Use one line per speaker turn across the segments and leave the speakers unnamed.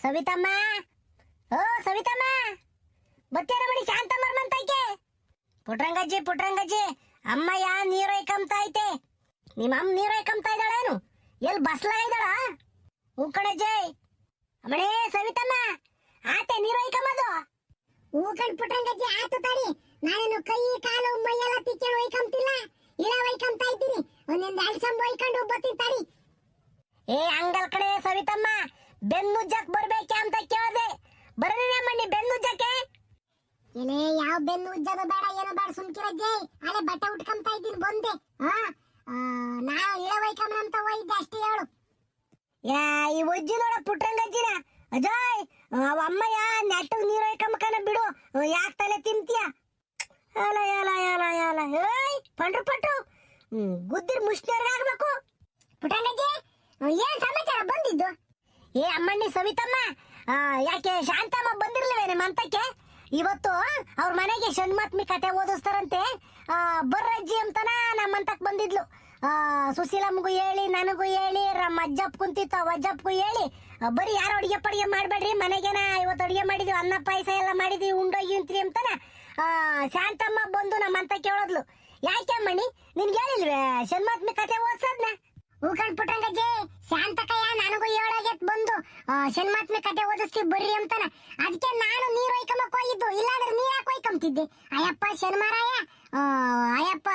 ಸವಿತಮ್ಮ, ಓ ಸವಿತಮ್ಮ, ಬತ್ತೇರ ಮಣಿ ಶಾಂತಮ್ಮ ಮಂತೈಕೆ. ಪುಟ್ರಂಗಜ್ಜಿ ಅಮ್ಮಯ್ಯ ನೀರೊಯ್ಕಂತ ಐತೆ. ನಿಮ್ಮ ಅಮ್ಮ ನೀರೊಯ್ಕಂತ ಇದ್ದಾಳೇನು? ಎಲ್ಲಿ ಬಸ್ಲಾಗ ಇದ್ದಾಳ? ಹೂ ಕಣಜ್ಜಿ. ಅಮ್ಮಣೇ ಸವಿತಮ್ಮ, ಆತೆ ನೀರೊಯ್ಕಂಬದು. ಹೂ ಕಣ್ ಪುಟ್ರಂಗಜ್ಜಿ, ಆತು ತಡಿ. ನಾನೇನು ಕೈ ಕಾಲು ಮೈಯೆಲ್ಲ ತಿಕ್ಕೊಂಡು ಒಯ್ಕಂತಿಲ್ಲ, ಇಲ್ಲ ಒಯ್ಕಂತ ಇದ್ದೀನಿ. ಒಂದೊಂದು ಅಲ್ಸಂಬ ಒಯ್ಕೊಂಡು ಬತ್ತೀನಿ ತಡಿ. ಏ ಹಂಗಲ್ ಕಡೆ ಸವಿತಮ್ಮ, ಬೆನ್ನುಜ್ಜಕ್ ಬರ್ಬೇಕೆ ಅಂತ ಕೇಳ್ದೆ. ಬರನೇ ಮಣ್ಣಿ ಬೆನ್ನುಜ್ಜಕ್ಕೆ. ಏನೇ ಯಾವ ಬೆನ್ನು ಉಜ್ಜೋದು ಬೇಡ, ಏನೋ ಬೇಡ, ಸುಮ್ಕಿರಜ್ಜಿ. ಅಲ್ಲೇ ಬಟ್ಟೆ ಉಟ್ಕೊಂತ ಇದ್ದೀನಿ ಬಂದೆ. ನಾ ಇಳ ಒಯ್ಕಂಬ ಅಂತ ಒಯ್ದೆ ಅಷ್ಟೇ ಹೇಳು. ಯಾ ಈ ಒಜ್ಜಿ ನೋಡ ಪುಟ್ರಂಗಜ್ಜಿನ. ಅಜಯ್ ಅವ ಅಮ್ಮಯ್ಯ ನೆಟ್ಟಗ್ ನೀರು ಒಯ್ಕಂಬಕನ ಬಿಡು, ಯಾಕೆ ತಲೆ ತಿಂತೀಯ? ಅಲ ಯಾಲ ಯಾಲ ಯಾಲ ಏಯ್ ಪಂಡ್ರು ಪಟ್ಟು ಗುದ್ದಿರ್ ಮುಷ್ಟಿಯರ್ಗಾಗ್ಬೇಕು. ಪುಟ್ರಂಗಜ್ಜಿ ಏನ್ ಸಮಾಚಾರ ಬಂದಿದ್ದು? ಏ ಅಮ್ಮಣ್ಣಿ ಸವಿತಮ್ಮ, ಯಾಕೆ ಶಾಂತಮ್ಮ ಬಂದಿರ್ಲಿವೇನೆ ಮಂತಕ್ಕೆ? ಇವತ್ತು ಅವ್ರ ಮನೆಗೆ ಷಣ್ಮಾತ್ಮಿ ಕತೆ ಓದಿಸ್ತಾರಂತೆ. ಬರ್ರಜ್ಜಿ ಅಂತನ ನಮ್ಮ ಮಂತಕ್ ಬಂದಿದ್ಲು. ಸುಶೀಲಮ್ಮಗೂ ಹೇಳಿ, ನನಗೂ ಹೇಳಿ, ಅಜ್ಜಪ್ಪ ಕುಂತಿತ್ತು, ಅಜ್ಜಪ್ಪಗೂ ಹೇಳಿ, ಬರೀ ಯಾರು ಅಡಿಗೆ ಪಡಿಗೆ ಮಾಡ್ಬೇಡ್ರಿ, ಮನೆಗೇನ ಇವತ್ತು ಅಡಿಗೆ ಮಾಡಿದ್ವಿ, ಅನ್ನ ಪಾಯಸ ಎಲ್ಲ ಮಾಡಿದ್ವಿ, ಉಂಡೋಗಿಂತ್ರಿ ಅಂತನ ಶಾಂತಮ್ಮ ಬಂದು ನಮ್ಮ ಅಂತ ಕೇಳೋದ್ಲು. ಯಾಕೆ ಅಮ್ಮಣಿ ನಿನ್ಗೆ ಹೇಳಿಲ್ವೇ ಷಣ್ಮಾತ್ಮಿ ಕತೆ ಓದ್ಸದ್ನ? ಹೂಕಂಡ್ ಪುಟ್ಟಂಗಜ್ಜಿ, ಶಾಂತಕಯ್ಯ ನನಗೂ ಹೇಳಾಗೆತ್ ಬಂದು ಷಣ್ಮಾತ್ಮಿ ಕತೆ ಓದಿಸ್ತೀವಿ ಬರ್ರಿ ಅಂತಾನ. ಅದಕ್ಕೆ ನಾನು ನೀರು ಒಯ್ಕಂಬಕ್ ಹೋಗಿದ್ದು, ಇಲ್ಲಾಂದ್ರೆ ನೀರಾಕ್ ಒಯ್ಕಂತಿದ್ದೆ. ಅಯ್ಯಪ್ಪ ಶನಿಮಾರಾಯ, ಅಯ್ಯಪ್ಪ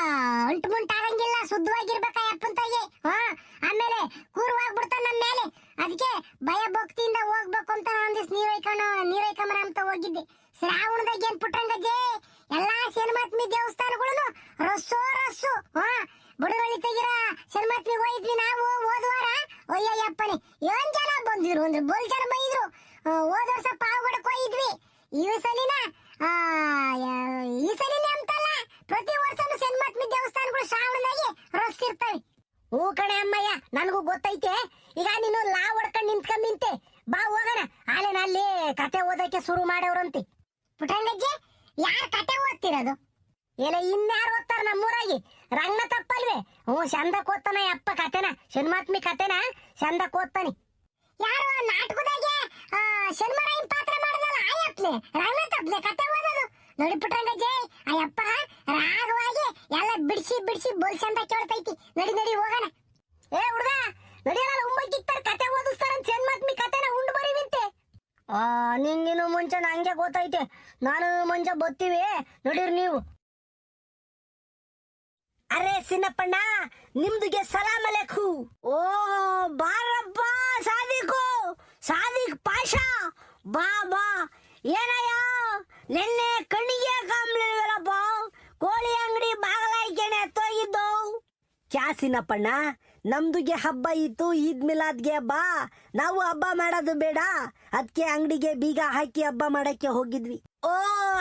ಅಂಟು ಮುಂಟಾಗಂಗಿಲ್ಲ, ಶುದ್ಧವಾಗಿರ್ಬೇಕ ಅಯ್ಯಪ್ಪಂತಾಗಿ. ಆಮೇಲೆ ಕೂರ್ವಾಗ್ಬಿಡ್ತಾನ ನಮ್ಮ ಮೇಲೆ. ಅದಕ್ಕೆ ಭಯ ಭಕ್ತಿಯಿಂದ ಹೋಗ್ಬೇಕು ಅಂತ ಒಂದಿವ್ಸ ನೀರು ಒಯ್ಕೊಂಬರ ಅಂತ ಹೋಗಿದ್ದೆ. ಶ್ರಾವಣದಾಗ ಏನ್ ಪುಟ್ಟಂಗಜ್ಜಿ, ಎಲ್ಲಾ ಷಣ್ಮಾತ್ಮಿ ದೇವಸ್ಥಾನಗಳನ್ನು ರಸ್ಸು ಬುಡಗಳಿ ತೆಗಿರ ಷಣ್ಮಾತ್ಮಿ ಹೋಗಿದ್ವಿ ನಾವು ಹೋದ್ವಾರ. ಅಯ್ಯಪ್ಪನಿ ಏನ್ ಜನ ಬಂದಿದ್ರು ಅಂದ್ರೆ ಬೋಲ್ ಜನ ಬಂದಿದ್ರು. ಹೋದ ವರ್ಷ ಪಾವಗಡಕ್ ಹೋಗಿದ್ವಿ. ಈ ಸಲಿನೇ ಅಂತಲ್ಲ, ಪ್ರತಿ ವರ್ಷನೂ ಷಣ್ಮಾತ್ಮಿ ದೇವಸ್ಥಾನಗಳು ಶ್ರಾವಣದಾಗಿ ರಸ್ ಇರ್ತವೆ. ಹೂ ಕಣೆ ಅಮ್ಮಯ್ಯ, ನನಗೂ ಗೊತ್ತೈತೆ. ಈಗ ನೀನು ಲಾ ಹೊಡ್ಕೊಂಡ್ ನಿಂತ್ಕೊಂಡ್ ಬಾ ಹೋಗೋಣ. ಆಲೇನ ಅಲ್ಲಿ ಕತೆ ಓದಕ್ಕೆ ಶುರು ಮಾಡವ್ರಂತೆ. ಪುಟ್ಟಂಗಜ್ಜಿ ಯಾರ್ ಕತೆ ಓದ್ತಿರೋದು? ಏನ ಇನ್ಯಾರು ಓದ್ತಾರ ನಮ್ಮೂರಾಗಿ? ರಂಗನ ತಪ್ಪಲ್ವೇ? ಚಂದಕ್ ಓದ್ತಾನ ಅಪ್ಪ ಕತೆನ, ಷಣ್ಮಾತ್ಮಿ ಕತೆನ ಚಂದಕ್ ಓದ್ತಾನೆ. ಯಾರು ನಾಟಕದಾಗೆ ಶನಿಮರಾಯನ್ ಪಾತ್ರ ಮಾಡಿದಲ್ಲ ಆಯಪ್ಲೆ ರಂಗನ ತಪ್ಪಲೆ ಕತೆ ಓದೋದು ನೋಡಿ ಪುಟ್ಟಂಗಜ್ಜಿ. ಅಯ್ಯಪ್ಪ ರಾಗವಾಗಿ ಎಲ್ಲ ಬಿಡಿಸಿ ಬೋಲ್ ಚಂದ ಕೇಳ್ತೈತಿ. ನಡಿ ಹೋಗೋಣ. ಏ ಹುಡುಗ ನಡಿಯಲ್ಲ, ಉಮ್ಮಕ್ಕಿತ್ತಾರ ಕತೆ ಓದಿಸ್ತಾರಂತ ಷಣ್ಮಾತ್ಮಿ ಕತೆನ ಉಂಡು ಬರೀವಿಂತೆ. ನಿಂಗಿನ್ನು ಮುಂಚೆ ನಂಗೆ ಗೊತ್ತೈತೆ, ನಾನು ಮುಂಚೆ ಬತ್ತೀವಿ ನೋಡಿರಿ ನೀವು. ಅರೆ ಸಿನ್ನಪ್ಪಣ್ಣ, ನಿಮ್ದುಗೆ ಸಲಾಮ್ ಅಲೇಕು. ಓ ಬಾರಪ್ಪ ಸಾದಿಕ್ ಪಾಷಾ, ಬಾ ಏನಯ್ಯ ನಿನ್ನೆ ಕಣ್ಣಿಗೆ ಕಾಮ್ಲಿಲ್ವಲ್ಲಪ್ಪ, ಕೋಳಿ ಅಂಗಡಿ ಬಾಗಲಾಯ್ಕೆನೆ ಎತ್ತೋಗಿದ್ದು. ಕ್ಯಾ ಸಿನ್ನಪ್ಪಣ್ಣ, ನಮ್ದುಗೆ ಹಬ್ಬ ಇತ್ತು, ಈದ್ ಮಿಲಾದ್ಗೆ ಬಾ. ನಾವು ಹಬ್ಬ ಮಾಡೋದು ಬೇಡ, ಅದಕ್ಕೆ ಅಂಗಡಿಗೆ ಬೀಗ ಹಾಕಿ ಹಬ್ಬ ಮಾಡಕ್ಕೆ ಹೋಗಿದ್ವಿ. Oh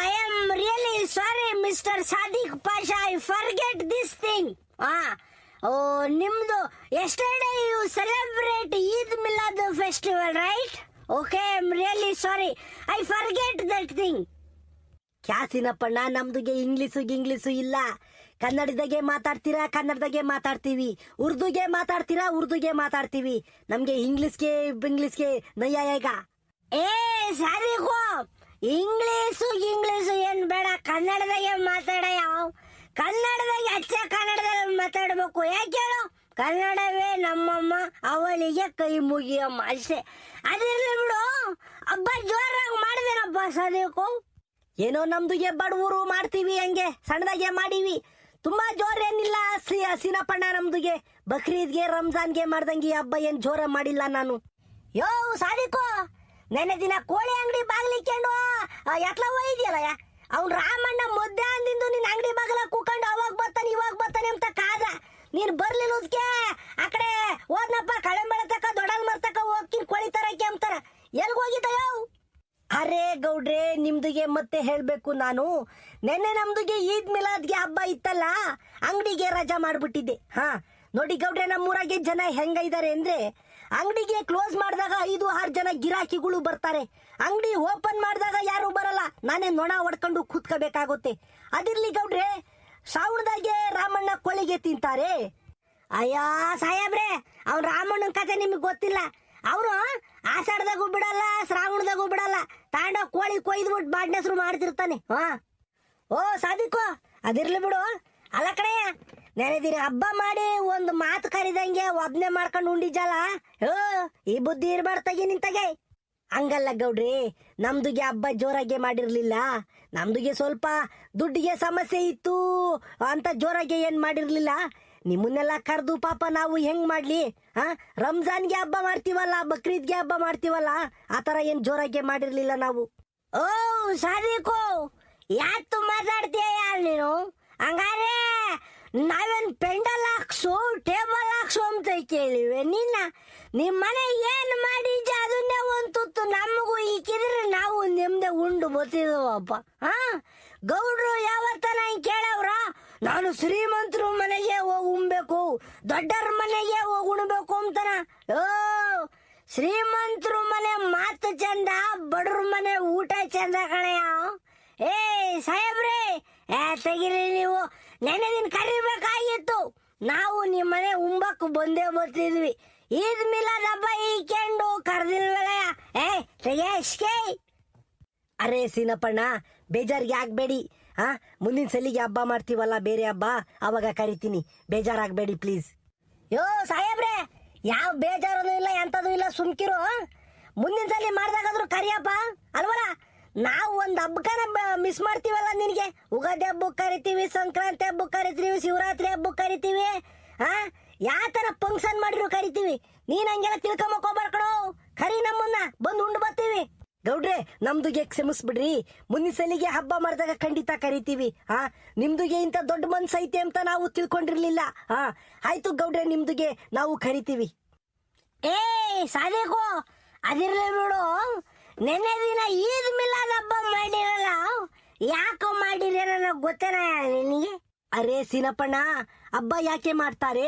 I am really sorry mister Sadiq Pasha, I forget this thing. Oh ನಿಮ್ದು yesterday you celebrate Eid Milad festival right? Okay, I am really sorry, I forget that thing. ಕ್ಯಾ ಸಿನ್ನಪ್ಪಣ್ಣ, ನಮ್ದುಗೆ ಇಂಗ್ಲಿಷು ಇಲ್ಲ. ಕನ್ನಡದಾಗೆ ಮಾತಾಡ್ತೀರಾ, ಕನ್ನಡದಾಗೆ ಮಾತಾಡ್ತೀವಿ. ಉರ್ದುಗೆ ಮಾತಾಡ್ತೀರಾ, ಉರ್ದುಗೆ ಮಾತಾಡ್ತೀವಿ. ನಮ್ಗೆ ಇಂಗ್ಲಿಷ್ಗೆ ನಯ್ಯ ಈಗ. ಏ ಸಾರಿಗೋ, ಇಂಗ್ಲಿಷು ಏನ್ ಬೇಡ, ಕನ್ನಡದಾಗೆ ಮಾತಾಡ. ಕನ್ನಡದಾಗೆ ಕನ್ನಡದಲ್ಲಿ ಮಾತಾಡ್ಬೇಕು. ಯಾಕೆ ಹೇಳು? ಕನ್ನಡವೇ ನಮ್ಮಮ್ಮ, ಅವಳಿಗೆ ಕೈ ಮುಗಿಯಮ್ಮ ಅಷ್ಟೇ. ಅದಿರ್ಲಿ ಬಿಡು, ಹಬ್ಬ ಜೋರಾಗಿ ಮಾಡಿದೇನಪ್ಪ ಸಾದಿಕು. ಏನೋ ನಮ್ದುಗೆ ಬಡವರು ಮಾಡ್ತೀವಿ, ಹಂಗೆ ಸಣ್ಣದಾಗೆ ಮಾಡೀವಿ, ತುಂಬಾ ಜೋರೇನಿಲ್ಲ ಸಿನಪ್ಪಣ್ಣ. ನಮ್ದುಗೆ ಬಕ್ರೀದ್ಗೆ ರಂಜಾನ್ಗೆ ಮಾಡ್ದಂಗೆ ಹಬ್ಬ ಏನ್ ಜೋರ ಮಾಡಿಲ್ಲ ನಾನು. ಯೋ ಸಾದಿಕು, ನೆನ್ನೆ ದಿನ ಕೋಳಿ ಅಂಗಡಿ ಬಾಗ್ಲಿಕ್ಕೊಂಡು ಎತ್ಲ ಹೋಯ್ದಿಯಲ್ಲ, ಅವ್ನ್ ರಾಮಣ್ಣ ಮೊದ್ದೆ ಅಂದಿಂದು ನಿನ್ ಅಂಗಡಿ ಬಾಗಲ ಕೂಕೊಂಡು ಅವಾಗ ಬರ್ತಾನೆ ಅಂತ ಕಾದ. ನೀನ್ ಬರ್ಲಿಲ್ಲದಕ್ಕೆ ಆ ಕಡೆ ಹೋದ್ನಪ್ಪ, ಕಳೆಂಬಳ ತಕ ದೊಡ್ಡಲ್ ಮರ್ತಕ ಹೋಗ್ತೀನಿ ಕೋಳಿ ತರಕ್ಕೆ ಅಂತಾರ. ಎಲ್ಗ ಹೋಗಿದ್ದಯೋ? ಅರೇ ಗೌಡ್ರೆ, ನಿಮ್ದುಗೆ ಮತ್ತೆ ಹೇಳ್ಬೇಕು ನಾನು. ನೆನ್ನೆ ನಮ್ದುಗೆ ಈದ್ ಮಿಲಾದ್ಗೆ ಹಬ್ಬ ಇತ್ತಲ್ಲ, ಅಂಗಡಿಗೆ ರಜಾ ಮಾಡ್ಬಿಟ್ಟಿದ್ದೆ. ನೋಡಿ ಗೌಡ್ರೆ, ನಮ್ಮೂರಾಗೆ ಜನ ಹೆಂಗ ಇದಾರೆ ಅಂದ್ರೆ, ಅಂಗಡಿಗೆ ಕ್ಲೋಸ್ ಮಾಡಿದಾಗ 5-6 ಜನ ಗಿರಾಕಿಗಳು ಬರ್ತಾರೆ, ಅಂಗಡಿ ಓಪನ್ ಮಾಡಿದಾಗ ಯಾರು ಬರಲ್ಲ. ನಾನೇ ನೊಣ ಹೊಡ್ಕೊಂಡು ಕೂತ್ಕೋಬೇಕಾಗುತ್ತೆ. ಅದಿರ್ಲಿ ಗೌಡ್ರೆ, ಶ್ರಾವಣದಾಗೆ ರಾಮಣ್ಣ ಕೋಳಿಗೆ ತಿಂತಾರೆ. ಅಯ್ಯ ಸಾಹೇಬ್ರೆ, ಅವ್ನು ರಾಮಣ್ಣನ ಕತೆ ನಿಮಗೆ ಗೊತ್ತಿಲ್ಲ. ಅವನು ಆಷಾಢದಾಗೂ ಬಿಡಲ್ಲ, ಮನೆಗೂ ಬಿಡಲ್ಲ. ತಾಂಡ ಕೋಳಿ ಕೊಯ್ದ್ಬಿಟ್ಟು ಬಾಡ್ನ ಹೆಸರು ಮಾಡ್ತಿರ್ತಾನೆ. ಓ ಸಾದಿಕು, ಅದಿರ್ಲಿ ಬಿಡು. ಅಲ್ಲ ಕಣಯ್ಯ, ನೆನೆದಿರಿ ಹಬ್ಬ ಮಾಡಿ ಒಂದು ಮಾತು ಕರಿದಂಗೆ ಒಬ್ನೇ ಮಾಡ್ಕೊಂಡು ಉಂಡಿಜಲ್ಲ. ಈ ಬುದ್ಧಿ ಇರ್ಬಾರ್ದಾಗಿ ನಿಂತಾಗೆ. ಹಂಗಲ್ಲ ಗೌಡ್ರಿ, ನಮ್ದುಗೆ ಹಬ್ಬ ಜೋರಾಗೆ ಮಾಡಿರ್ಲಿಲ್ಲ. ನಮ್ದುಗೆ ಸ್ವಲ್ಪ ದುಡ್ಡಿಗೆ ಸಮಸ್ಯೆ ಇತ್ತು ಅಂತ ಜೋರಾಗೆ ಏನ್ ಮಾಡಿರ್ಲಿಲ್ಲ. ನಿಮ್ಮನ್ನೆಲ್ಲ ಕರೆದು ಪಾಪ ನಾವು ಹೆಂಗ್ ಮಾಡ್ಲಿ? ರಂಜಾನ್ಗೆ ಹಬ್ಬ ಮಾಡ್ತೀವಲ್ಲ, ಬಕ್ರೀದ್ಗೆ ಹಬ್ಬ ಮಾಡ್ತೀವಲ್ಲ, ಆತರ ಏನ್ ಜೋರಾಗೆ ಮಾಡಿರ್ಲಿಲ್ಲ ನಾವು. ಓ ಸಾದಿಕು, ಯಾತು ಮಾತಾಡ್ತೀಯ ಯಾರು ನೀನು? ಹಂಗಾರೆ ನಾವೇನ್ ಪೆಂಡಲ್ ಹಾಕ್ಸು ಟೇಬಲ್ ಹಾಕ್ಸು ಅಂತ ಕೇಳಿವೆ ನಿನ್ನ? ನಿಮ್ ಮನೆ ಏನ್ ಮಾಡಿದ್ಯ ಅದನ್ನೇ ಒಂದ್ ತುತ್ತು ನಮಗೂ ಈಕಿದ್ರೆ ನಾವು ನಿಮ್ದೆ ಉಂಡು ಬತ್ತಿದವಪ್ಪ. ಗೌಡ್ರು ಯಾವತ್ತನ ಕೇಳವ್ರ? ನಾನು ಶ್ರೀಮಂತರು ಮನೆಗೆ ಹೋಗಿ ಉಣ್ಬೇಕು, ದೊಡ್ಡರ ಮನೆಗೆ ಹೋಗಿ ಉಣ್ಬೇಕು ಅಂತಾನ. ಶ್ರೀಮಂತರು ಮನೆ ಮಾತು ಚಂದ, ಬಡ್ರ ಮನೆ ಊಟ ಚಂದ ಕಣಯ್ಯ. ಏ ಸಾಹೇಬ್ರೆ, ತೆಗಿರಿ ನೀವು. ನೆನೆ ದಿನ ಕರಿಬೇಕಾಗಿತ್ತು. ನಾವು ನಿಮ್ಮ ಮನೆ ಉಂಬಕ್ ಬಂದೇ ಬರ್ತಿದ್ವಿ. ಈದ್ ಮಿಲಾದ್ ಹಬ್ಬ ಈಕೆಂಡು ಕರ್ದಿಲ್ವಲ್ಲ. ತೆಗೆಸ್ಕೆ. ಅರೆ ಸೀನಪ್ಪಣ್ಣ, ಬೇಜಾರಿಗೆ ಆಗ್ಬೇಡಿ. ಮುಂದಿನ ಸಲಿಗೆ ಹಬ್ಬ ಮಾಡ್ತೀವಲ್ಲ ಬೇರೆ ಹಬ್ಬ, ಅವಾಗ ಕರಿತೀನಿ, ಬೇಜಾರಾಗ್ಬೇಡಿ ಪ್ಲೀಸ್. ಸಾಹೇಬ್ರೆ, ಯಾವ ಬೇಜಾರನು ಇಲ್ಲ, ಎಂತದೂ ಇಲ್ಲ, ಸುಮ್ಕಿರು. ಮುಂದಿನ ಸಲ ಮಾಡ್ದಾಗಾದ್ರೂ ಕರಿಯಪ್ಪ ಅಲ್ವಲ್ಲ. ನಾವು ಒಂದ್ ಹಬ್ಬಕನ ಮಿಸ್ ಮಾಡ್ತೀವಲ್ಲ ನಿನಗೆ. ಉಗಾದಿ ಹಬ್ಬಕ್ಕೆ ಕರಿತೀವಿ, ಸಂಕ್ರಾಂತಿ ಹಬ್ಬಕ್ಕೆ ಕರಿತೀವಿ, ಶಿವರಾತ್ರಿ ಹಬ್ಬಕ್ಕೆ ಕರಿತೀವಿ. ಯಾವ ತರ ಫಂಕ್ಷನ್ ಮಾಡಿದ್ರು ಕರಿತೀವಿ. ನೀನ್ ಹಂಗೆಲ್ಲ ತಿಳ್ಕೊಂಬಕೋಬಾರ್ಕಣೋ. ಕರಿ, ನಮ್ಮನ್ನ ಬಂದು ಉಂಡು ಬರ್ತೀವಿ. ಗೌಡ್ರೆ, ನಮ್ದುಗೆ ಕ್ಷಮಿಸ್ಬಿಡ್ರಿ. ಮುಂದಿನ ಸಲಿಗೆ ಹಬ್ಬ ಮಾಡಿದಾಗ ಖಂಡಿತ ಕರಿತೀವಿ. ನಿಮ್ದುಗೆ ಇಂತ ದೊಡ್ಡ ಮನ್ಸ್ ಐತೆ ಅಂತ ನಾವು ತಿಳ್ಕೊಂಡಿರ್ಲಿಲ್ಲ. ಆಯ್ತು ಗೌಡ್ರೆ, ನಿಮ್ದುಗೆ ನಾವು ಕರಿತೀವಿ. ಏ ಸಾದಿಕು, ಅದಿರ್ಲಿ ಬಿಡು. ನೆನ್ನೆ ದಿನ ಈದ್ ಮಿಲಾದ್ ಹಬ್ಬ ಮಾಡಿರಲ್ಲ, ಯಾಕೋ ಮಾಡಿರ ನನಗೆ ಗೊತ್ತೇನ ನಿನಗೆ? ಅರೆ ಸೀನಪ್ಪಣ್ಣ, ಹಬ್ಬ ಯಾಕೆ ಮಾಡ್ತಾರೆ?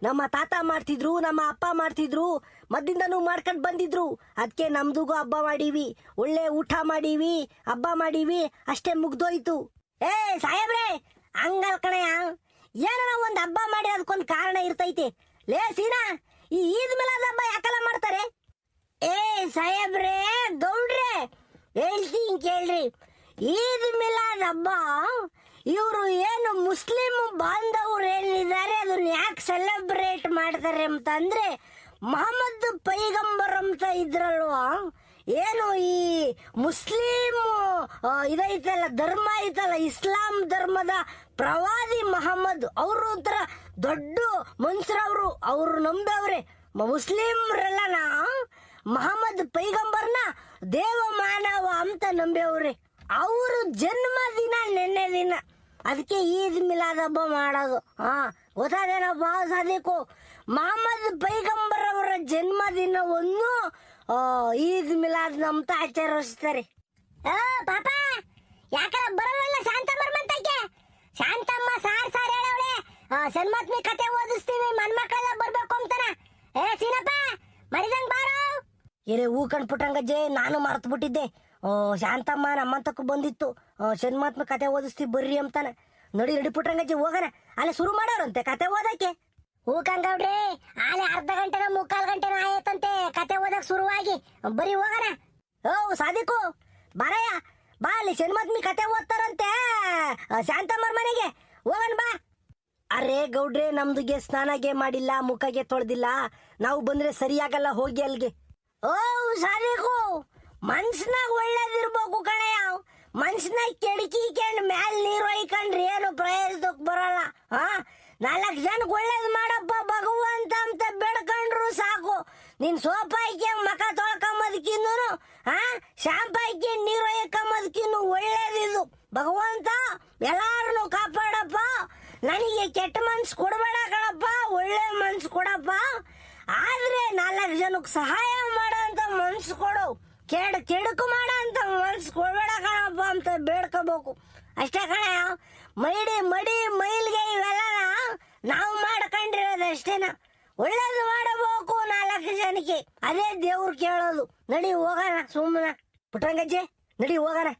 ನಮ್ಮ ತಾತ ಮಾಡ್ತಿದ್ರು, ನಮ್ಮ ಅಪ್ಪ ಮಾಡ್ತಿದ್ರು, ಮದ್ದಿಂದನೂ ಮಾಡ್ಕೊಂಡು ಬಂದಿದ್ರು. ಅದಕ್ಕೆ ನಮ್ದುಗೂ ಹಬ್ಬ ಮಾಡೀವಿ, ಒಳ್ಳೆ ಊಟ ಮಾಡೀವಿ, ಹಬ್ಬ ಮಾಡೀವಿ, ಅಷ್ಟೇ ಮುಗ್ದೋಯ್ತು. ಏ ಸಾಹೇಬ್ರೆ, ಹಂಗಲ್ ಕಣಯ್ಯ, ಏನೋ ಒಂದ್ ಹಬ್ಬ ಮಾಡಿ ಅದಕ್ಕೊಂದು ಕಾರಣ ಇರ್ತೈತೆ. ಲೇ ಸೀನಾ, ಈ ಈದ್ ಮಿಲಾದ್ ಹಬ್ಬ ಯಾಕಲ್ಲ ಮಾಡ್ತಾರೆ? ಏ ಸಾಹೇಬ್ರೆ, ಗೌಡ್ರೆ, ಹೇಳ್ತೀನಿ ಕೇಳ್ರಿ. ಈದ್ ಮಿಲಾದ್ ಹಬ್ಬ ಇವರು ಏನು ಮುಸ್ಲಿಂ ಬಾಂಧವರು ಏನಿದ್ದಾರೆ ಅದನ್ನ ಯಾಕೆ ಸೆಲೆಬ್ರೇಟ್ ಮಾಡ್ತಾರೆ ಅಂತಂದ್ರೆ, ಮೊಹಮ್ಮದ್ ಪೈಗಂಬರ್ ಅಂತ ಇದ್ರಲ್ವಾ, ಏನು ಈ ಮುಸ್ಲಿಂ ಇದೈತಲ್ಲ, ಧರ್ಮ ಐತಲ್ಲ, ಇಸ್ಲಾಂ ಧರ್ಮದ ಪ್ರವಾದಿ ಮಹಮ್ಮದ್ ಅವರು ಒಂಥರ ದೊಡ್ಡ ಮನ್ಸರವ್ರು. ಅವ್ರು ನಂಬವ್ರೆ, ಮುಸ್ಲಿಮ್ರೆಲ್ಲನ ಮಹಮ್ಮದ್ ಪೈಗಂಬರ್ನ ದೇವ ಮಾನವ ಅಂತ ನಂಬೇವ್ರೆ. ಅವರು ಜನ್ಮದಿನ ನೆನ್ನೆ ದಿನ, ಅದಕ್ಕೆ ಈದ್ ಮಿಲಾದ್ ಹಬ್ಬ ಮಾಡೋದು. ಗೊತ್ತಾದೇನಪ್ಪ ಸಾದಿಕು? ಮಹಮ್ಮದ್ ಪೈಗಂಬರ್ ಅವರ ಜನ್ಮದಿನವನ್ನು ಈದ್ ಮಿಲಾದ್ ಅಂತ ಆಚರಿಸ್ತಾರೆ. ಪಾಪ ಯಾಕಲ್ಲ ಬರೋಲ್ಲ ಶಾಂತಮ್ಮ ಮಂತಕ್ಕೆ? ಶಾಂತಮ್ಮ ಸಾರ್ ಹೇಳವಳೆ, ಸನ್ಮಾತ್ಮಿ ಕತೆ ಓದಿಸ್ತೀವಿ, ಮನ್ಮಕ್ಕಳೆಲ್ಲ ಬರ್ಬೇಕು ಅಂತಾನ. ಸೀನಪ್ಪ ಮರಿದಂಗ್ ಬಾರೋ. ಏನೇ ಹೂ ಕಣ್ಪುಟ್ಟಂಗಜ್ಜೆ, ನಾನು ಮರ್ತು ಬಿಟ್ಟಿದ್ದೆ. ಶಾಂತಮ್ಮ ನಮ್ಮಂತಕ್ಕೂ ಬಂದಿತ್ತು, ಶನ್ಮಾತ್ಮ ಕತೆ ಓದಿಸ್ತೀವಿ ಬರ್ರಿ ಅಂತಾನ. ನಡಿ ಪುಟ್ಟಂಗಜ್ಜೆ ಹೋಗೋಣ. ಅಲ್ಲೇ ಶುರು ಮಾಡೋರಂತೆ ಕತೆ ಓದಕ್ಕೆ. ಹೂ ಕಂಗೌಡ್ರಿ, ಆಲೆ ಅರ್ಧ ಗಂಟೆನ 3/4 ಗಂಟೆನ ಆಯತ್ತಂತೆ ಕತೆ ಓದಕ್ ಶುರುವಾಗಿ. ಬರೀ ಹೋಗೋಣ. ಸಾದಿಕು ಬಾರಯ್ಯ, ಬಾ, ಅಲ್ಲಿ ಶನ್ಮಾತ್ಮಿ ಕತೆ ಓದ್ತಾರಂತೆ ಶಾಂತಮ್ಮರ ಮನೆಗೆ, ಹೋಗೋಣ ಬಾ. ಅರೆ ಗೌಡ್ರೆ, ನಮ್ದುಗೆ ಸ್ನಾನಗೆ ಮಾಡಿಲ್ಲ, ಮುಖಗೆ ತೊಳೆದಿಲ್ಲ, ನಾವು ಬಂದ್ರೆ ಸರಿಯಾಗಲ್ಲ, ಹೋಗಿ ಅಲ್ಗೆ. ಸಾದಿಕು, ಮನ್ಸನಾಗ ಒಳ್ಳೇದಿರ್ಬೇಕು ಕಣಯ್ಯ. ಮನ್ಸನಾಗ ಕೆಣಕಿಕೊಂಡು ಮ್ಯಾಲ ನೀರು ಒಯ್ಕೊಂಡ್ರಿ ಏನು ಪ್ರಯೋಜನಕ್ಕೆ ಬರಲ್ಲ. 4 ಜನಕ್ಕೆ ಒಳ್ಳೇದು ಮಾಡಪ್ಪ ಭಗವಂತ ಅಂತ ಬೇಡ್ಕೊಂಡ್ರು ಸಾಕು. ನೀನ್ ಸೋಪ್ ಹಾಕಿ ಮಕ ತೊಳ್ಕೊಂಬದಕ್ಕಿನ್ನು, ಶಾಂಪು ಹಾಕಿ ನೀರು ಒಯ್ಕೊಂಬದಕ್ಕಿನ್ನು ಒಳ್ಳೇದಿದು. ಭಗವಂತ ಎಲ್ಲಾರನ್ನು ಕಾಪಾಡಪ್ಪ. ನನಗೆ ಕೆಟ್ಟ ಮನ್ಸು ಕೊಡಬೇಡ ಕಣಪ್ಪ, ಒಳ್ಳೆ ಮನ್ಸು ಕೊಡಪ್ಪ. ಆದ್ರೆ 4 ಜನಕ್ಕೆ ಸಹಾಯ ಮಾಡೋಂತ ಮನ್ಸು ಕೊಡು, ಕೆಡುಕು ಮಾಡೋ ಅಂತ ಮನ್ಸು ಕೊಡ್ಬೇಡ ಕಣಪ್ಪ ಅಂತ ಬೇಡ್ಕೋಬೇಕು ಅಷ್ಟೇ ಕಣ. ಮಡಿ ಮೈಲ್ಗೆ ಇವೆಲ್ಲ ನಾವು ಮಾಡ್ಕೊಂಡಿರೋದು ಅಷ್ಟೇನ. ಒಳ್ಳೇದು ಮಾಡಬೇಕು 4 ಜನಕ್ಕೆ, ಅದೇ ದೇವ್ರು ಕೇಳೋದು. ನಡಿ ಹೋಗೋಣ ಸುಮ್ಮನೆ. ಪುಟ್ಟಂಗಜ್ಜೆ ನಡಿ ಹೋಗೋಣ.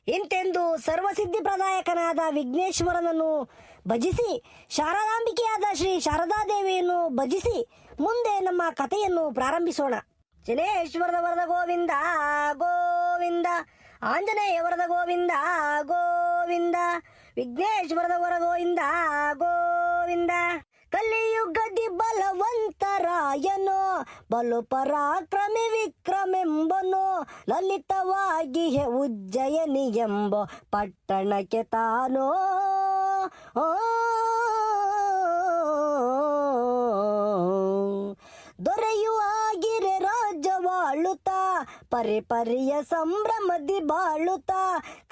ಇಂತೆಂದು ಸರ್ವಸಿದ್ಧಿ ಪ್ರದಾಯಕನಾದ ವಿಘ್ನೇಶ್ವರನನ್ನು ಭಜಿಸಿ, ಶಾರದಾಂಬಿಕೆಯಾದ ಶ್ರೀ ಶಾರದಾದೇವಿಯನ್ನು ಭಜಿಸಿ ಮುಂದೆ ನಮ್ಮ ಕಥೆಯನ್ನು ಪ್ರಾರಂಭಿಸೋಣ.
ಶನೇಶ್ವರದ ವರದ ಗೋವಿಂದ ಗೋವಿಂದ, ಆಂಜನೇಯ ವರದ ಗೋವಿಂದ ಗೋವಿಂದ, ವಿಘ್ನೇಶ್ವರದ ವರ ಗೋವಿಂದ ಗೋವಿಂದ. ಕಲಿಯುಗದಿ ಬಲವಂತರಾಯನೋ, ಬಲು ಪರಾಕ್ರಮಿ ವಿಕ್ರಮೆಂಬನೋ, ಲಲಿತವಾಗಿ ಉಜ್ಜಯನಿ ಎಂಬ ಪಟ್ಟಣಕ್ಕೆ ತಾನೋ. ದೊರೆಯು ಆಗಿರೆ ರಾಜ್ಯವಾಳುತ್ತಾ, ಪರಿಪರಿಯ ಸಂಭ್ರಮದಿ ಬಾಳುತ್ತಾ,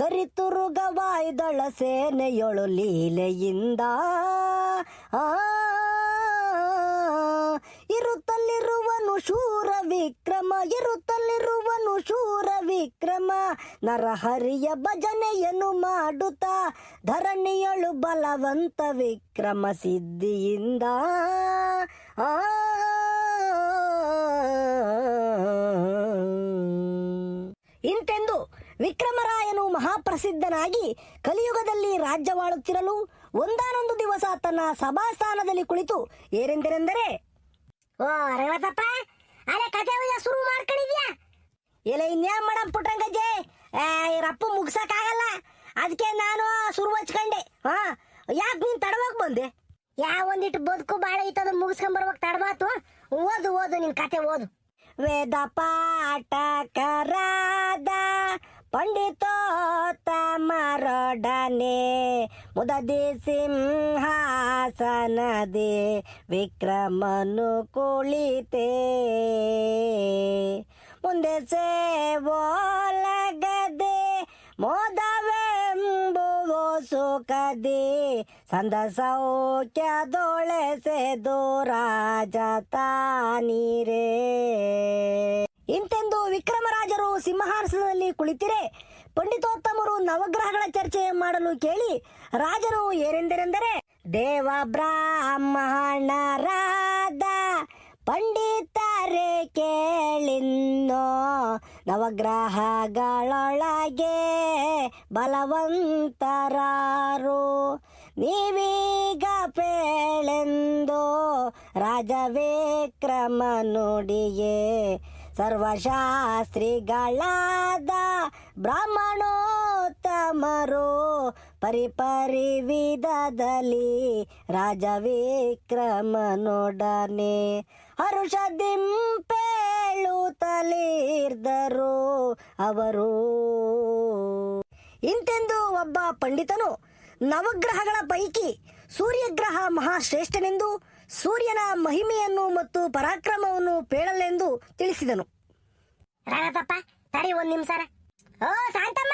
ಕರಿತುರುಗವಾಯ್ದಳ ಸೇನೆಯೊಳು ಲೀಲೆಯಿಂದ. ಇರುತ್ತಲಿರುವನು ಶೂರ ವಿಕ್ರಮ, ಇರುತ್ತಲಿರುವನು ಶೂರ ವಿಕ್ರಮ, ನರಹರಿಯ ಭಜನೆಯನ್ನು ಮಾಡುತ್ತಾ, ಧರಣಿಯಳು ಬಲವಂತ ವಿಕ್ರಮ ಸಿದ್ಧಿಯಿಂದ. ಇಂತೆಂದು ವಿಕ್ರಮರಾಯನು ಮಹಾಪ್ರಸಿದ್ಧನಾಗಿ ಕಲಿಯುಗದಲ್ಲಿ ರಾಜ್ಯವಾಳುತ್ತಿರಲು ಒಂದಾನೊಂದು ದಿವಸ ತನ್ನ ಸಭಾಸ್ಥಾನದಲ್ಲಿ ಕುಳಿತು ಏನೆಂದರೆಂದರೆ,
ಓ ರಂಗನಾಥಪ್ಪ, ಅರೆ ಕತೆ ಶುರು ಮಾಡ್ಕೊಂಡಿದ್ಯಾ?
ಇಲ್ಲ ಇನ್ಯಾಮ್ ಮಾಡಂ ಪುಟ್ಟಂಗಜ್ಜೆ, ರಪ್ಪ ಮುಗ್ಸಕ್ಕಾಗಲ್ಲ, ಅದಕ್ಕೆ ನಾನು ಶುರು ಹಚ್ಕೊಂಡೆ. ಯಾಕೆ ನೀನ್ ತಡವಾಗಿ ಬಂದೆ?
ಒಂದಿಟ್ಟು ಬದುಕು ಬಾಳ ಇತ್ತದ ಮುಗಿಸ್ಕೊಂಡ್ ಬರ್ಬೇಕು, ತಡಬಾತು. ಓದು ಓದು ನಿನ್ ಕತೆ ಓದು.
ವೇದ ಪಾಠಕರಾದ ಪಂಡಿತೋತ್ತಮರೊಡನೆ ಮುದದಿ ಸಿಂಹಾಸನದೆ ವಿಕ್ರಮನು ಕುಳಿತೆ. ಮುಂದೆ ಸೇವೋಲಗದೆ ಮೋದವೆಂಬುವೋ ಸುಖದಿ, ಸಂದ ಸೌಖ್ಯದೊಳೆಸೆದು ರಾಜ ತಾನೀರೇ. ಇಂತೆಂದು ವಿಕ್ರಮರಾಜರು ಸಿಂಹಾಸನದಲ್ಲಿ ಕುಳಿತಿರೆ ಪಂಡಿತೋತ್ತಮರು ನವಗ್ರಹಗಳ ಚರ್ಚೆ ಮಾಡಲು ಕೇಳಿ ರಾಜನು ಏನೆಂದರೆಂದರೆ, ದೇವ ಬ್ರಾಹ್ಮಣರಾದ ಪಂಡಿತರೇ ಕೇಳಿನ್ನೋ, ನವಗ್ರಹಗಳೊಳಗೆ ಬಲವಂತರಾರು, ನೀವೀಗ ಪೇಳೆಂದು ರಾಜವಿಕ್ರಮ ನುಡಿಯೇ. ಸರ್ವಶಾಸ್ತ್ರಿಗಳಾದ ಬ್ರಾಹ್ಮಣೋತ್ತಮರು ಪರಿಪರಿ ವಿಧದಲ್ಲಿ ರಾಜವಿಕ್ರಮನೊಡನೆ ಹರುಷದಿಂಪೇಳುತ್ತಲಿರ್ದರು ಅವರು. ಇಂತೆಂದು ಒಬ್ಬ ಪಂಡಿತನು ನವಗ್ರಹಗಳ ಪೈಕಿ ಸೂರ್ಯಗ್ರಹ ಮಹಾಶ್ರೇಷ್ಠನೆಂದು, ಸೂರ್ಯನ ಮಹಿಮೆಯನ್ನು ಮತ್ತು ಪರಾಕ್ರಮವನ್ನು ಪೇಳಲೆಂದು ತಿಳಿಸಿದನು.
ರಂಗನಾಥಪ್ಪ ತಡಿ ಒಂದ್ ನಿಮಿಷ. ಓ ಶಾಂತಮ್ಮ,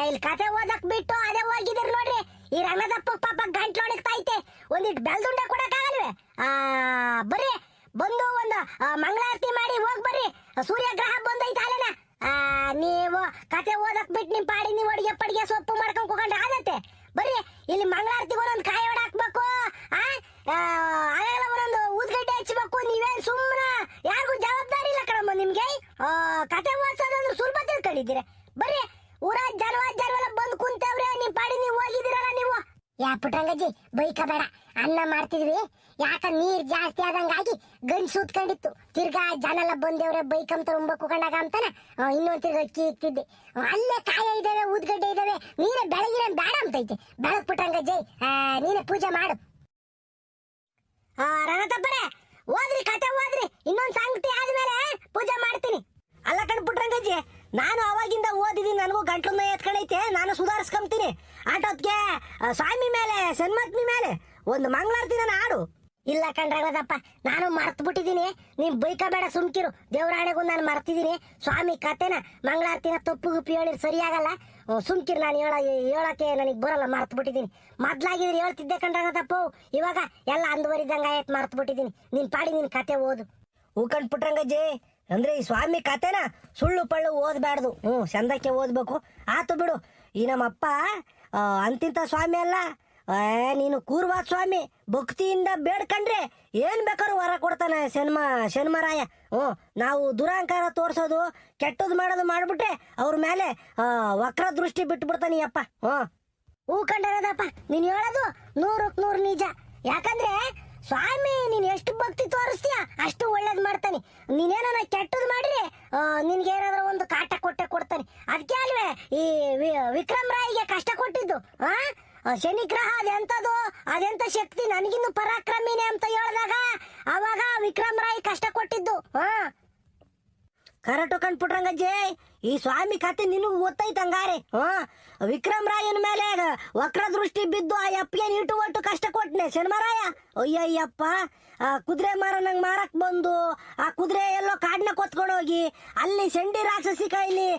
ಇಲ್ಲಿ ಕತೆ ಓದಕ್ ಬಿಟ್ಟು ಅದೇ ಹೋಗಿದಿರ್ ನೋಡ್ರಿ. ಈ ರಂಗನಾಥಪ್ಪ ಪಾಪ ಗಂಟ್ಲೊಳಗ್ತೈತೆ, ಒಂದಿಟ್ಟು ಬೆಲ್ದುಂಡೆ ಕೊಡಕ್ಕಾಗಲ್ವೇ? ಬರ್ರಿ, ಬಂದು ಒಂದು ಮಂಗಳಾರತಿ ಮಾಡಿ ಹೋಗ್ ಬರ್ರಿ. ಸೂರ್ಯಗ್ರಹ ಬಂದೈತೆ ಅಲ್ಲೇನ. ನೀವು ಕತೆ ಓದಕ್ ಬಿಟ್ಟು ನಿಮ್ ಪಾಡಿ ನೀವು ಅಡಿಗೆ ಪಡಿಗೆ ಸೊಪ್ಪು ಮಾಡ್ಕೊಂಡ್ ಕೂಕೊಂಡ್ರೆ ಆಗತ್ತೆ. ಬರ್ರಿ, ಇಲ್ಲಿ ಮಂಗಳಾರತಿಗೆ ಒಂದೊಂದು ಕಾಯಿ ಹೊಡ ಹಾಕ್ಬೇಕು, ಆಗೆಲ್ಲ ಒಂದೊಂದು ಊದ್ಗಡ್ಡೆ ಹಚ್ಚಬೇಕು. ನೀವೇನ್ ಸುಮ್ಮನೆ ಯಾರಿಗೂ ಜವಾಬ್ದಾರಿ ಇಲ್ಲ ಕಣಮ್ಮ ನಿಮ್ಗೆ. ಕತೆ ಓದ್ಸೋದಂದ್ರೆ ಸುಲಭ ತಿಳ್ಕೊಂಡಿದ್ದೀರ. ಬರ್ರಿ, ಊರಾಗ ಜನವೆಲ್ಲ ಬಂದು ಕುಂತವ್ರೆ, ನಿಮ್ ಪಾಡಿ ನೀವು ಹೋಗಿದ್ದೀರಲ್ಲ ನೀವು. ಯಾ ಪುಟ್ಟಂಗಜ್ಜಿ ಬೈಕ ಬೇಡ, ಅನ್ನ ಮಾಡ್ತಿದ್ವಿ, ಯಾಕ ನೀರ್ ಜಾಸ್ತಿ ಆದಂಗಾಗಿ ಗಂಜ್ ಸೂತ್ಕೊಂಡಿತ್ತು. ತಿರ್ಗಾ ಜನೆಲ್ಲ ಬಂದೇವ್ರೆ ಬೈಕಂತ ಉಂಬ ಕುಕೊಂಡಾಗ ಅಂತಾನ ಇನ್ನೊಂದ್ ತಿರ್ಗ ಅಕ್ಕಿ ಇಕ್ತಿದ್ದೆ. ಅಲ್ಲೇ ಕಾಯ ಇದಾವೆ, ಊದ್ಗಡ್ಡೆ ಇದಾವೆ, ನೀನೇ ಬೆಳಗಿನ ಬೇಡ ಅಂತೈತೆ. ಬೆಳಗ್ ಪುಟ್ಟಂಗಜ್ಜಿ, ನೀನೇ ಪೂಜೆ ಮಾಡು. ರಂಗತಪ್ಪರೆ ಓದ್ರಿ, ಕತೆ ಓದ್ರಿ, ಇನ್ನೊಂದ್ ಸಂಗತಿ ಆದ್ಮೇಲೆ ಪೂಜೆ ಮಾಡ್ತೀನಿ.
ಅಲ್ಲ ಕಣ್ ಪುಟ್ರಂಗಜ್ಜಿ, ನಾನು ಅವಾಗಿಂದ ಓದಿದೀನಿ, ನನಗೂ ಗಂಟ್ಲನ್ನ ಎತ್ಕೊಂಡೈತೆ, ನಾನು ಸುಧಾರಿಸ್ಕೊಂತೀನಿ. ಆಟೋದ್ಗೆ ಸ್ವಾಮಿ ಮೇಲೆ ಸನ್ಮಾತ್ಮಿ ಮೇಲೆ ಒಂದು ಮಂಗಳಾರತಿನ ಹಾಡು.
ಇಲ್ಲ ಕಣ್ರಂಗದಪ್ಪ, ನಾನು ಮರ್ತು ಬಿಟ್ಟಿದ್ದೀನಿ. ನೀನ್ ಬೈಕ ಬೇಡ, ಸುಮ್ಕಿರು. ದೇವರಾಣೆಗೂ ನಾನು ಮರ್ತಿದ್ದೀನಿ. ಸ್ವಾಮಿ ಕತೆನ ಮಂಗಳಾರತಿನ ತಪ್ಪು ಗುಪ್ಪಿ ಹೇಳಿರ್ ಸರಿಯಾಗಲ್ಲ. ಸುಮ್ಕಿರು, ನಾನು ಹೇಳಕ್ಕೆ ನನಗೆ ಬರಲ್ಲ, ಮರ್ತು ಬಿಟ್ಟಿದ್ದೀನಿ. ಮೊದ್ಲಾಗಿದ್ರೆ ಹೇಳ್ತಿದ್ದೆ ಕಣ್ರಂಗದಪ್ಪ, ಇವಾಗ ಎಲ್ಲ ಅಂದುವರಿದಂಗ ಆಯ್ತು, ಮರ್ತು ಬಿಟ್ಟಿದ್ದೀನಿ. ನಿನ್ ಪಾಡಿ ನಿನ್ ಕತೆ ಓದು.
ಹೂಕಂಡ್ ಪುಟ್ರಂಗಜ್ಜಿ, ಅಂದ್ರೆ ಈ ಸ್ವಾಮಿ ಕತೆನ ಸುಳ್ಳು ಪಳ್ಳು ಓದ್ಬಾರ್ದು, ಚಂದಕ್ಕೆ ಓದ್ಬೇಕು. ಆತು ಬಿಡು, ಈ ನಮ್ಮಪ್ಪ ಅಂತಿಂತ ಸ್ವಾಮಿ ಅಲ್ಲ, ನೀನು ಕೂರ್ವಾದ ಸ್ವಾಮಿ. ಭಕ್ತಿಯಿಂದ ಬೇಡ್ಕಂಡ್ರೆ ಏನ್ ಬೇಕಾದ್ರೂ ವರ ಕೊಡ್ತಾನೆ ಶನ್ಮರಾಯ. ನಾವು ದುರಾಂಕಾರ ತೋರ್ಸೋದು ಕೆಟ್ಟದ್ ಮಾಡೋದು ಮಾಡ್ಬಿಟ್ರೆ ಅವ್ರ ಮೇಲೆ ವಕ್ರ ದೃಷ್ಟಿ ಬಿಟ್ಬಿಡ್ತಾನೆ ಅಪ್ಪ.
ಹೂ ಕಂಡದಪ್ಪ, ನೀನ್ ಹೇಳೋದು 100ಕ್ಕೆ 100 ನಿಜ. ಯಾಕಂದ್ರೆ ಸ್ವಾಮಿ ನೀನ್ ಎಷ್ಟು ಭಕ್ತಿ ತೋರಿಸ್ತೀಯ ಅಷ್ಟು ಒಳ್ಳೇದ್ ಮಾಡ್ತಾನೆ. ನೀನೇನ ಕೆಟ್ಟದ್ ಮಾಡ್ರಿ ನಿನ್ಗೆ ಏನಾದ್ರೂ ಒಂದು ಕಾಟ ಕೊಟ್ಟೆ ಕೊಡ್ತಾನೆ. ಅದಕ್ಕೆ ಅಲ್ವೇ ಈ ವಿಕ್ರಮ್ ರಾಯ್ಗೆ ಕಷ್ಟ ಕೊಟ್ಟಿದ್ದು. ಶನಿ ಗ್ರಹ ಅದೆಂತ ಶಕ್ತಿ, ನನಗಿನ್ನು ಪರಾಕ್ರಮಿನೇ ಅಂತ ಹೇಳಿದಾಗ ಅವಾಗ ವಿಕ್ರಮ್ ರಾಯ್ ಕಷ್ಟ ಕೊಟ್ಟಿದ್ದು.
ಕರೆಕ್ಟು ಕಣ್ಪುಟ್ರಂಗಜ್ಜಿ, ಈ ಸ್ವಾಮಿ ಕತೆ ನಿನಗೂ ಗೊತ್ತೈತೆ ಹಂಗಾರೆ. ವಿಕ್ರಮ್ ರಾಯನ ಮೇಲೆ ವಕ್ರ ದೃಷ್ಟಿ ಬಿದ್ದು ಆ ಅಪ್ಪಿಗೆ ನೀಟು ಒಟ್ಟು ಕಷ್ಟ ಕೊಟ್ನೆ ಶನಿಮರಾಯ. ಅಯ್ಯಯ್ಯಪ್ಪ, ಆ ಕುದುರೆ ನಂಗೆ ಮಾರಕ್ ಬಂದು ಆ ಕುದುರೆ ಎಲ್ಲೋ ಕಾಡ್ನ ಕೊತ್ಕೊಂಡೋಗಿ ಅಲ್ಲಿ ಶಂಡಿ ರಾಕ್ಷಸಿ ಕೈಲಿ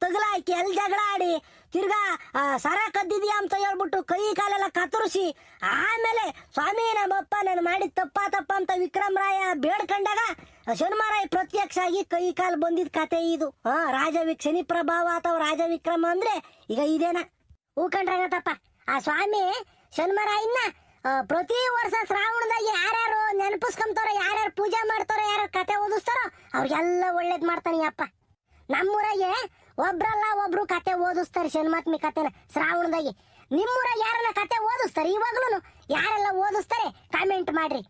ತಗಲಾಕಿ ಅಲ್ಲಿ ಜಗಳ ಆಡಿ ತಿರ್ಗಾ ಸರ ಕದ್ದಿದ್ಯಾ ಅಂತ ಹೇಳ್ಬಿಟ್ಟು ಕೈ ಕಾಲೆಲ್ಲ ಕತ್ತರಿಸಿ ಆಮೇಲೆ ಸ್ವಾಮಿ ನಮ್ಮಪ್ಪ ನಾನು ಮಾಡಿದ ತಪ್ಪ ಅಂತ ವಿಕ್ರಮ್ ರಾಯ ಬೇಡ್ಕೊಂಡಾಗ ಶನಿಮರಾಯ ಪ್ರತ್ಯಕ್ಷ ಆಗಿ ಕೈ ಕಾಲು ಬಂದಿದ್ ಕತೆ ಇದು. ಶನಿ ಪ್ರಭಾವ ಅಥವಾ ರಾಜ ವಿಕ್ರಮ ಅಂದ್ರೆ ಈಗ ಇದೇನ.
ಹೂಕಂಡ್ರಂಗತ್ತಪ್ಪ, ಆ ಸ್ವಾಮಿ ಶನಿಮರಾಯನ್ನ ಪ್ರತಿ ವರ್ಷ ಶ್ರಾವಣದಾಗ ಯಾರ್ಯಾರು ನೆನಪಿಸ್ಕೊಂತಾರೋ, ಯಾರ್ಯಾರು ಪೂಜೆ ಮಾಡ್ತಾರೋ, ಯಾರ್ಯಾರು ಕತೆ ಓದಿಸ್ತಾರೋ ಅವ್ರಿಗೆಲ್ಲ ಒಳ್ಳೇದ್ ಮಾಡ್ತಾನೆ ಅಪ್ಪ. ನಮ್ಮೂರಾಗೆ ಒಬ್ರಲ್ಲ ಒಬ್ರು ಕತೆ ಓದಿಸ್ತಾರೆ ಶನಿಮಾತ್ಮಿ ಕತೆನ ಶ್ರಾವಣದಾಗೆ. ನಿಮ್ಮೂರಾಗ ಯಾರನ್ನ ಕತೆ ಓದಿಸ್ತಾರೆ ಇವಾಗ್ಲೂ? ಯಾರೆಲ್ಲ ಓದಿಸ್ತಾರೆ ಕಾಮೆಂಟ್ ಮಾಡ್ರಿ.